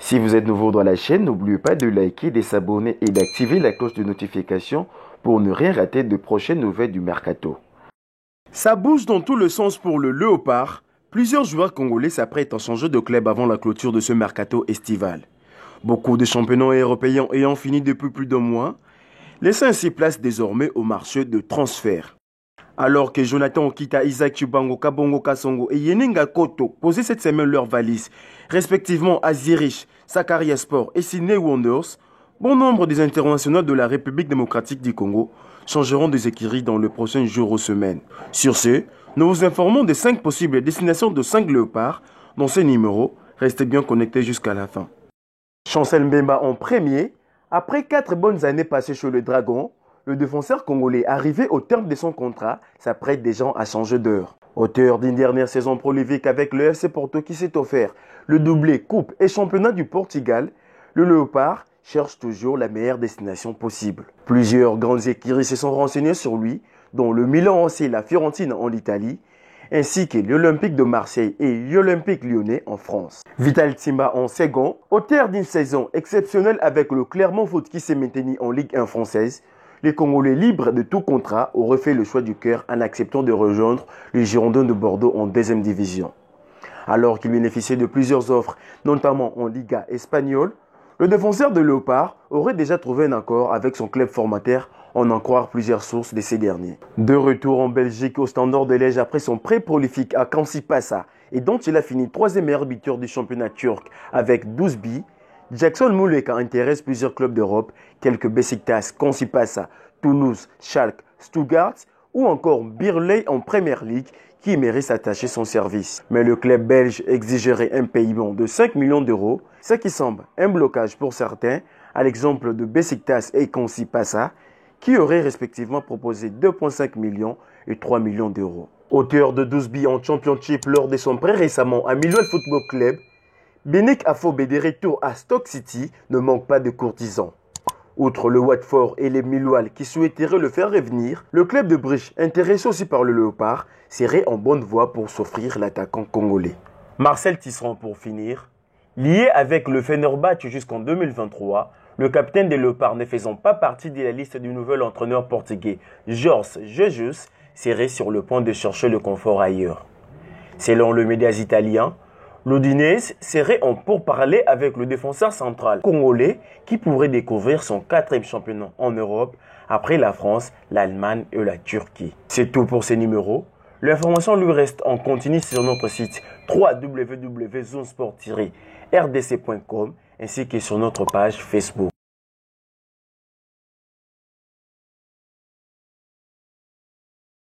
Si vous êtes nouveau dans la chaîne, n'oubliez pas de liker, de s'abonner et d'activer la cloche de notification pour ne rien rater de prochaines nouvelles du Mercato. Ça bouge dans tout le sens pour le Léopard. Plusieurs joueurs congolais s'apprêtent à changer de club avant la clôture de ce Mercato estival. Beaucoup de championnats européens ayant fini depuis plus d'un mois, laissant ainsi place désormais au marché de transfert. Alors que Jonathan Okita, Isaac Chubango, Kabongo Kasongo et Yeninga Koto posaient cette semaine leurs valises, respectivement à Zurich, Sakarya Sport et Sydney Wanderers, bon nombre des internationaux de la République démocratique du Congo changeront des écuries dans les prochains jours ou semaines. Sur ce, nous vous informons des 5 possibles destinations de 5 léopards dans ces numéros. Restez bien connectés jusqu'à la fin. Chancel Mbemba en premier. Après 4 bonnes années passées chez le Dragon, le défenseur congolais arrivé au terme de son contrat s'apprête déjà à changer d'heure. Auteur d'une dernière saison prolifique avec le FC Porto qui s'est offert le doublé Coupe et Championnat du Portugal, le Léopard cherche toujours la meilleure destination possible. Plusieurs grandes écuries se sont renseignées sur lui, dont le Milan AC et la Fiorentina en Italie, ainsi que l'Olympique de Marseille et l'Olympique lyonnais en France. Vital Timba en second, auteur d'une saison exceptionnelle avec le Clermont Foot qui s'est maintenu en Ligue 1 française, les Congolais libres de tout contrat auraient fait le choix du cœur en acceptant de rejoindre les Girondins de Bordeaux en 2e division. Alors qu'il bénéficiait de plusieurs offres, notamment en Liga espagnole, le défenseur de Léopard aurait déjà trouvé un accord avec son club formateur, en croire plusieurs sources de ces derniers. De retour en Belgique au Standard de Liège après son prêt prolifique à Kansipasa et dont il a fini 3e meilleur buteur du championnat turc avec 12 buts, Jackson Muleka intéresse plusieurs clubs d'Europe, quelques Besiktas, Kansipasa, Toulouse, Schalke, Stuttgart ou encore Birley en Premier League qui mérite s'attacher son service. Mais le club belge exigerait un paiement de 5 millions d'euros, ce qui semble un blocage pour certains, à l'exemple de Besiktas et Kansipasa, qui auraient respectivement proposé 2,5 millions et 3 millions d'euros. Auteur de 12 buts en Championship lors de son prêt récemment à Millwall Football Club, Benik Afobe des retours à Stoke City ne manque pas de courtisans. Outre le Watford et les Millwall qui souhaiteraient le faire revenir, le club de Bruges, intéressé aussi par le Léopard, serait en bonne voie pour s'offrir l'attaquant congolais. Marcel Tisserand pour finir. Lié avec le Fenerbahçe jusqu'en 2023, le capitaine des Léopards ne faisant pas partie de la liste du nouvel entraîneur portugais Jorge Jesus serait sur le point de chercher le confort ailleurs. Selon le médias italien, l'Udinese serait en pourparlers avec le défenseur central congolais qui pourrait découvrir son 4e championnat en Europe après la France, l'Allemagne et la Turquie. C'est tout pour ces numéros. L'information lui reste en continu sur notre site www.zonesport-rdc.com ainsi que sur notre page Facebook.